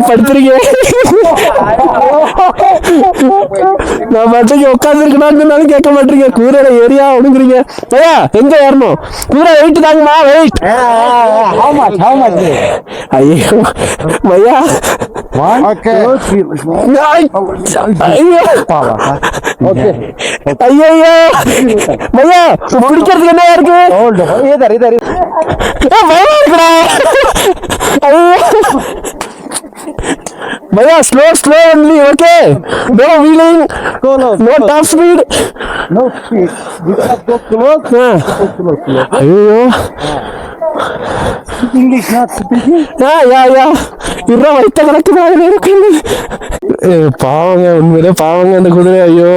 படுத்துறீங்க நான் பாட்டுக்கு உட்கார்ந்து இருக்கணும்னாலும் கேட்க மாட்டீங்க. கூரையில ஏரியா ஒடுங்குறீங்க. பையா எங்க ஏறணும்? கூரை வெயிட் தாங்கம்மா, வெயிட். ஐயோ பையா ஐயோ பையா பிடிக்கிறதுக்கு என்ன இருக்கு? பயமா இருக்குடா. भैया slow only, okay? No wheeling, no top speed. No speed. Go close. ஐயோ English not speaking. யா இருற வைத்த கணக்குதான் இருக்கு. பாவங்க, உண்மையிலே பாவங்க அந்த குதிரை. ஐயோ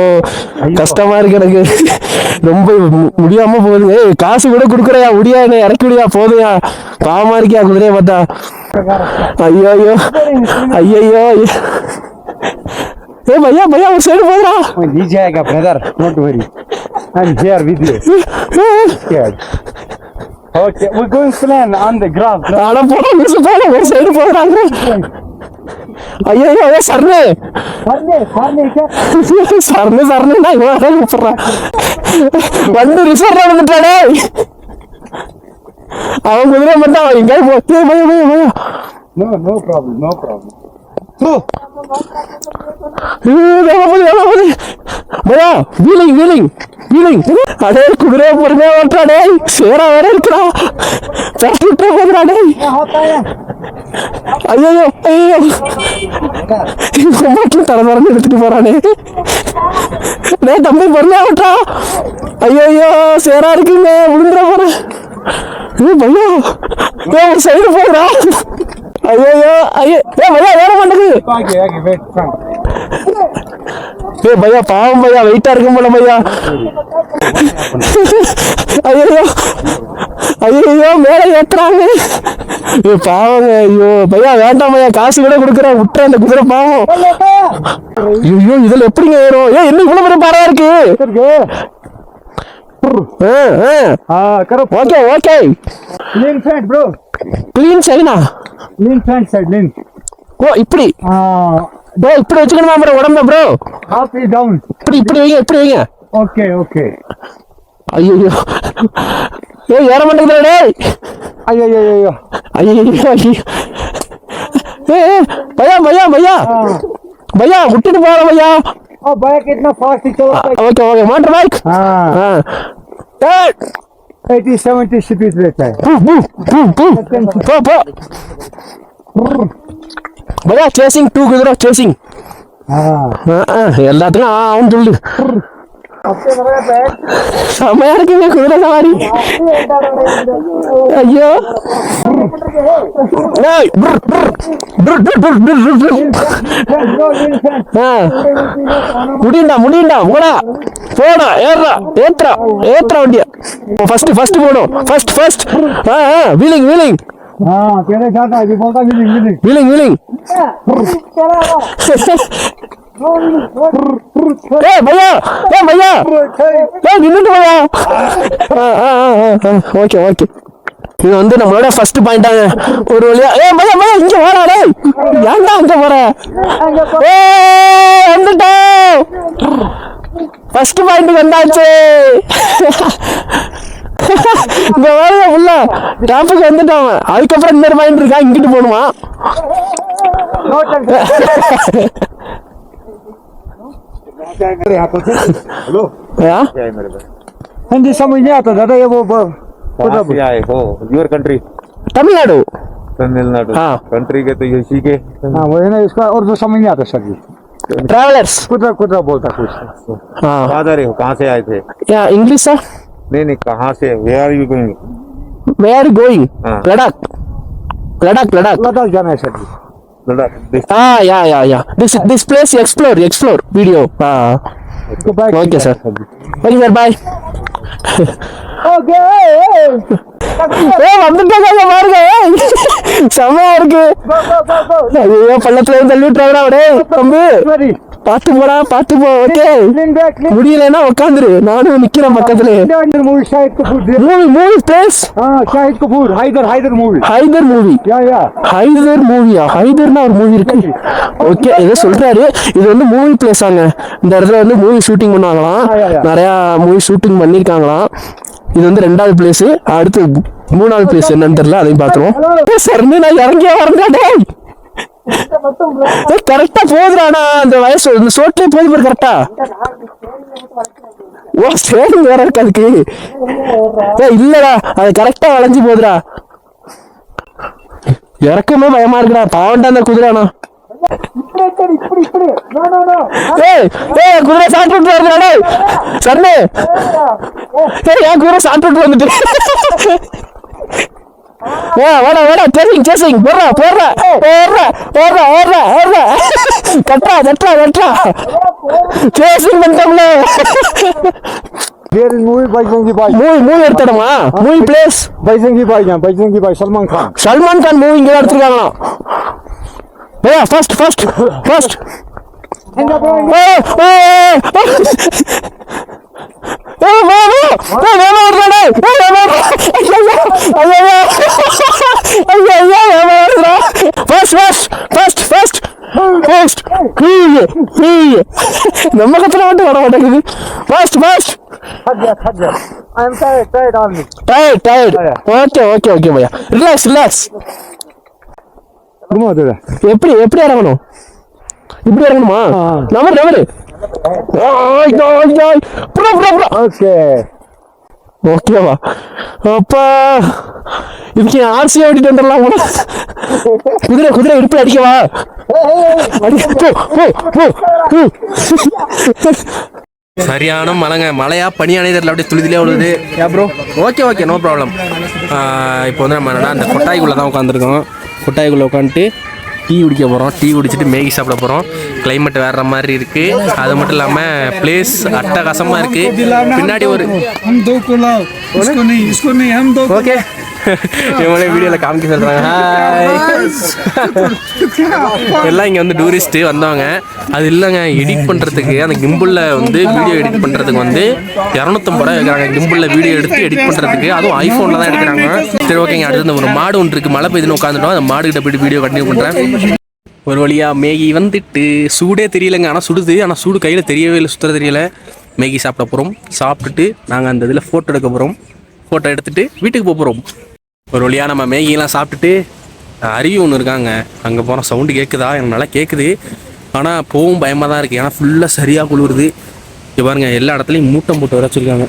கஷ்டமா இருக்கு எனக்கு, ரொம்ப முடியாம போகுதுங்க. காசு கூட குடுக்குறையா, முடியா என்ன இறக்கி விடியா, போதையா, பாவமா இருக்கியா குதிரையை பார்த்தா. ஐயோ ஐயோ ஐயோ ஏ भैया भैया ஒரு சைடு போறா. नीचे आएगा brother, don't worry, I am here with you. Okay, we're going to land on the ground. ஆனா போறா, மிஸ் போறா, ஒரு சைடு போறாங்க. ஐயோ ஐயோ சர்னே சர்னே நான் இவர கூப்பிடுறேன். வந்து ரிசர்வ் வந்துட்டானே அவன் குதிரை மட்டும் எங்க போய் பையா. No problem. भैया व्हीलिंग अरे कुदरे பொறுமையா ஓட்டறானே, சேரா வேற இருக்கடா, தட்டிட்டு போறானே. ஐயோ மாட்டில தரதரன்னு எடுத்துட்டு போறானே. டேய் தம்பி பொறுமையா ஓட்டா. ஐயோ சேரா இருக்குங்க, விழுந்துற போறேன். भैया ஒரு சைடு போறா. ஐயோ भैया வேற மாட்டேங்குது. भैया பாவம் भैया, வெயிட்டா இருக்கும் போல भैया. ஐயோ மேல ஏத்துறாங்க பாவங்க. ஐயோ भैया வேண்டாம் भैया, காசு கூட கொடுக்குறேன், விட்டுற அந்த குதிரை பாவம். ஐயோ இதுல எப்படிங்க ஏறும்? என்ன இவ்வளவு பெரிய பாறையா இருக்கு? Okay lean front bro, clean China, lean front side, lean. ஓ இப்படி bro, இப்படி வெச்சுக்கணுமா bro உடம்ப bro? Half is down. இப்படி வைங்க. Okay. ஐயோ ஏற மாட்டேங்குதுடா டேய். ஐயோ भैया விட்டுட்டு போற भैया. भैया कितना फास्ट चल रहा है? ओके मोटर बाइक 80-70 स्पीड रहता है. भैया चेसिंग 2 குதிரை சேசிங். எல்லாத்துக்கும் அவன் சொல்லு. செமையா இருக்குங்க குதிரை சவாரி. ஐயோ முடியுண்டா போடா ஏத்துறா வண்டிய. ஃபர்ஸ்ட் போடும், ஃபர்ஸ்ட் வீலிங் तेरे साथ आगे बोलता வீலிங் भैया நின்னுட்டு भैया. ஓகே இது வந்து நம்மளோட ஃபர்ஸ்ட் பாயிண்டாங்க. ஒரு வழியா भैया இங்க வாடா டேய், ஏன்டா அங்க போற? வந்துட்டோம், ஃபர்ஸ்ட் பாயிண்ட் வந்தாச்சு. இங்க வாங்க உள்ள டாப்புக்கு வந்துட்டோம். அதுக்கப்புறம் இன்னொரு பாயிண்ட் இருக்கா, இங்கிட்டு போகணுமா? हेलो क्या हिंदी समझ नहीं आता दादा, ये वो कहाँ से आए हो? Your country? तमिलनाडु। हाँ कंट्री के तो इसी के। हाँ वही ना, इसका उर्दू समझ नहीं आता सर जी। ट्रैवलर्स कुछ बोलता कुछ। हाँ कहाँ जा रहे हो? कहाँ से आए थे? या इंग्लिश सर? नहीं कहाँ से? Where are you going? Where going? Ladakh जाना है सर जी। या this place explore video. Okay sir, bye. வந்துட்டாங்க பாருங்க, செம்மையா இருக்கு. ஐயோ பள்ளத்துல தள்ளி விட்டுறாங்கடா. அப்படியே தம்பி பாத்து போடா, பாத்து போ. ஓகே, முடியலன்னா உட்காந்துரு, நானும் நிக்கிறேன் பக்கத்துல. Movie Shahid Kapoor movie place Shahid Kapoor Haider movie Haider movie. Haider மூவியா? ஹைதர்னா ஒரு மூவி இருக்கு. ஓகே, ஏதோ சொல்றாரு. இது வந்து மூவி பிளேஸ் ஆங்க. இந்த இடத்துல வந்து மூவி ஷூட்டிங் பண்ணுவாங்களாம், நிறைய மூவி ஷூட்டிங் பண்ணிருக்காங்களாம். இது வந்து 2வது பிளேஸ். அடுத்து 3வது பிளேஸ் என்னன்னு தெரியல, அதையும் பாத்துருவோம். சரி, நான் இறங்கியா வரேன். கரெக்டா போதுறானா அந்த வயசு, இந்த சோட்லயே போது பாரு கரெக்டா. ஓ ஸ்டேரிங் வேற இருக்கு அதுக்கு. இல்லடா, அது கரெக்டா வளைஞ்சு போதுடா. இறக்கமே பயமா இருக்குடா, பாவண்டா அந்த குதிரைனா. குதிரை சாப்பிட்டு வருதுடா சரணே. என் குதிரை சாப்பிட்டு வந்துட்டு. வாடா சேசிங் போடுறா. கட்டா சேசிங் பண்ணிட்டோம்ல. मूवी बैजंगी भाई மூவி எடுத்துடமா? மூவி பிளேஸ் बैजंगी भाई சல்மான் கான் மூவி இங்க எடுத்துருக்காங்களாம். ஃபர்ஸ்ட் நம்ம கத்துல மட்டும் வர மாட்டேங்குது. First I am tired only. Tired. Okay Bhaiya. Relax. எப்படி இறங்கணும்? இப்படி இறங்கணுமா? நம்பரு. ஓகேவா? அப்பா இதுக்கு ஆர்சி ஓட்டிட்டு வந்துடலாம். குதிரை இடுப்பு அடிக்கவா? சரியான மழையா பனியானே தெரியல, அப்படியே துளிதிலே விழுது. Bro okay no problem. இப்போ வந்து நம்ம என்னன்னா அந்த கொட்டாய்க்குள்ளே தான் உட்காந்துருக்கோம். கொட்டாய்க்குள்ளே உட்காந்துட்டு டீ குடிக்க போகிறோம். டீ குடிச்சிட்டு மேகி சாப்பிட போகிறோம். கிளைமேட் வேற மாதிரி இருக்குது. அது மட்டும் இல்லாமல் பிளேஸ் அட்டகாசமாக இருக்குது. பின்னாடி ஒரு ஓகே இவங்களே வீடியோவில் காமிக்க சொல்கிறாங்க. எல்லாம் இங்கே வந்து டூரிஸ்ட்டு வந்தவங்க. அது இல்லைங்க, எடிட் பண்ணுறதுக்கு அந்த கிம்பிளில் வந்து வீடியோ எடிட் பண்ணுறதுக்கு வந்து 250 ரூபா வைக்கிறாங்க. கிம்பிளில் வீடியோ எடுத்து எடிட் பண்ணுறதுக்கு, அதுவும் ஐஃபோனில் தான் எடுக்கிறாங்க. சரி ஓகேங்க, அடுத்து ஒரு மாடு ஒன்று இருக்குது. மழை பெய்துன்னு உட்காந்துட்டோம். அந்த மாடுகிட்ட போய்ட்டு வீடியோ கண்டினியூ பண்ணுறேன். ஒரு வழியாக மேகி வந்துட்டு சூடே தெரியலைங்க. ஆனால் சுடுது, ஆனால் சூடு கையில் தெரியவே இல்லை, சுத்தர தெரியலை. மேகி சாப்பிட போகிறோம். சாப்பிட்டுட்டு நாங்கள் அந்த இதில் ஃபோட்டோ எடுக்க போகிறோம். ஃபோட்டோ எடுத்துகிட்டு வீட்டுக்கு போகிறோம். ஒரு வழியாக நம்ம மேகியெல்லாம் சாப்பிட்டுட்டு அருவி ஒன்று இருக்காங்க, அங்கே போகிறோம். சவுண்டு கேட்குதா? எனக்கு நல்லா கேட்குது, ஆனால் போகவும் பயமாக தான் இருக்குது. ஏன்னா ஃபுல்லாக சரியாக குளிருது. இங்கே பாருங்கள், எல்லா இடத்துலையும் மூட்டம் போட்டு வர வச்சுருக்காங்க,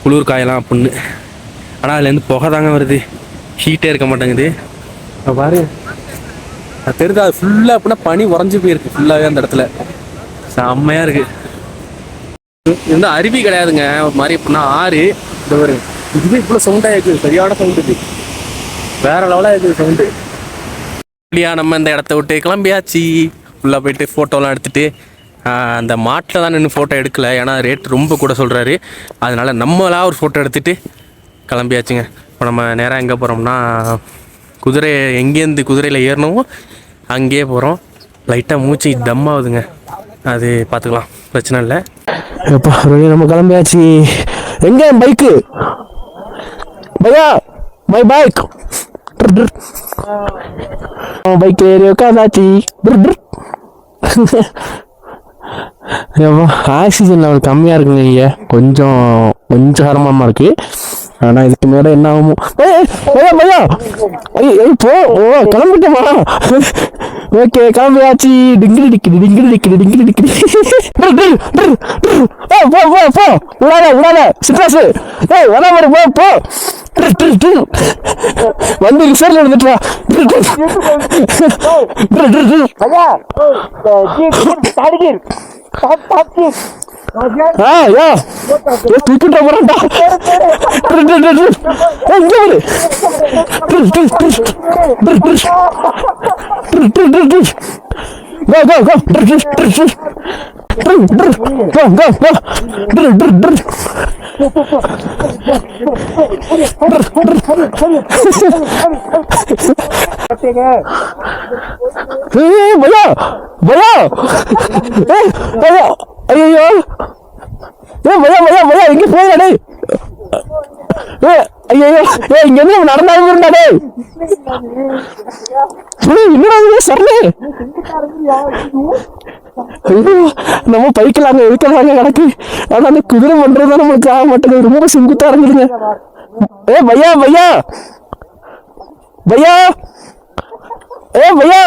குளிர் காயலாம் அப்படின்னு. ஆனால் அதுலேருந்து புகை தாங்க வருது, ஹீட்டே இருக்க மாட்டேங்குது. பாரு தெரியுது, அது ஃபுல்லாக அப்படின்னா பனி உறைஞ்சி போயிருக்கு ஃபுல்லாகவே அந்த இடத்துல. செம்மையாக இருக்குது. இது வந்து அருவி கிடையாதுங்க, ஒரு மாதிரி எப்படின்னா ஆறு. இந்த ஒரு இதுவே இவ்வளோ சவுண்டாக இருக்குது, சரியான சவுண்டு இது, வேற லெவலாக இருக்குது சவுண்டு. இல்லையா, நம்ம இந்த இடத்த விட்டு கிளம்பியாச்சு. ஃபுல்லாக போயிட்டு ஃபோட்டோலாம் எடுத்துகிட்டு அந்த மாட்டில் தான் நின்று ஃபோட்டோ எடுக்கலை, ஏன்னா ரேட் ரொம்ப கூட சொல்கிறாரு. அதனால் நம்மளாக ஒரு ஃபோட்டோ எடுத்துகிட்டு கிளம்பியாச்சுங்க. இப்போ நம்ம நேராக எங்கே போகிறோம்னா, குதிரை எங்கேருந்து குதிரையில் ஏறணுமோ அங்கேயே போகிறோம். லைட்டாக மூச்சு டம் ஆகுதுங்க, அது பார்த்துக்கலாம், பிரச்சனை இல்லை. எப்போ நம்ம கிளம்பியாச்சு. எங்கே bike? Bhaiya my bike. Bike ஏறி உட்காந்தாச்சு. ஆக்சிஜன் லெவல் கம்மியாக இருக்குங்க இங்கே, கொஞ்சம் சிரமமாக இருக்குது. ஆனால் இதுக்கு மேலே என்ன ஆகுமோ? பையா போ. கிளம்பிட்டோமா? ஓகே கிளம்பியாச்சு. டிங்கிடி போ விடாத சிட்ராசு. வர போ வந்து ரிசர்ல எடுத்துட்டு தூக்கிட்ட போறான்டா. go, go, go. Go, go, go. भैया भैया भैया अयो भैया भैया भैया इங்க போய் டேய் ஐயோ இங்க என்ன நடந்தாங்க இருந்தா டேய் என்னடா இது சர்லே ஐயோ நம்ம பைக்கலாங்க எடுக்கலாங்க கணக்கு ஆனா அந்த குதிரை பண்றது நமக்கு ஆக மாட்டேங்குது ரொம்ப சிங்குத்தா இருக்குதுங்க भैया भैया भैया भैया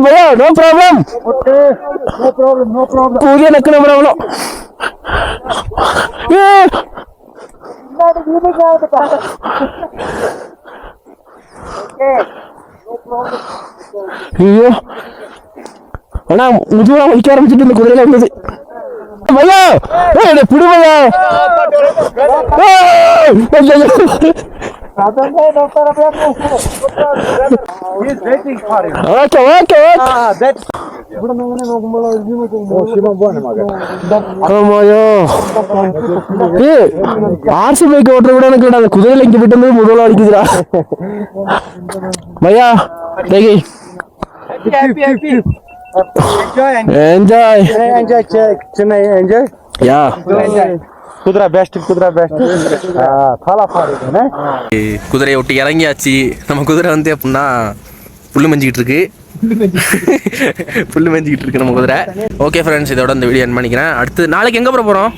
भैया नो प्रॉब्लम कूदिया नक नो प्रॉब्लम ஐயோ ஆனா முதுவா வலிக்க ஆரம்பிச்சுட்டு இந்த குதிரையில வந்தது भैया புடி भैया ஓகே ஓகே ஆர்சி பைக் ஓட்டுற கூட எனக்கு அந்த குதிரையில இங்க போயிட்டு வந்து முதல்ல அடிக்குதுடா भैया என்ஜாய் சென்னை என்ஜாய் யா குதிரை பெஸ்ட் குதிரையை விட்டு இறங்கியாச்சு நம்ம குதிரை வந்து அப்படின்னா புல்லு மஞ்சிக்கிட்டு இருக்கு நம்ம குதிரை ஓகே ஃப்ரெண்ட்ஸ் இதோட இந்த வீடியோ என் பண்ணிக்கிறேன் அடுத்து நாளைக்கு எங்கே போகிறோம்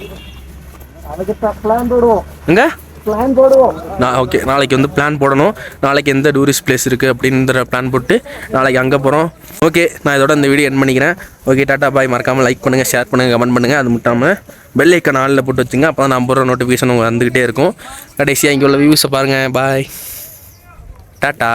எங்க ஓகே நாளைக்கு வந்து பிளான் போடணும் நாளைக்கு எந்த டூரிஸ்ட் பிளேஸ் இருக்குது அப்படின்ற பிளான் போட்டு நாளைக்கு அங்கே போகிறோம் ஓகே நான் இதோட இந்த வீடியோ என் பண்ணிக்கிறேன் ஓகே டாட்டா பாய் மறக்காமல் லைக் பண்ணுங்கள் ஷேர் பண்ணுங்கள் கமெண்ட் பண்ணுங்கள் அது மட்டும் பெல் ஐக்கான் ஆலில் போட்டு வச்சுங்க அப்போ தான் நான் போடுற நோட்டிஃபிகேஷன் உங்களுக்கு வந்துக்கிட்டே இருக்கும் கடைசியாக இங்கே உள்ள வியூஸை பாருங்கள் பாய் டாட்டா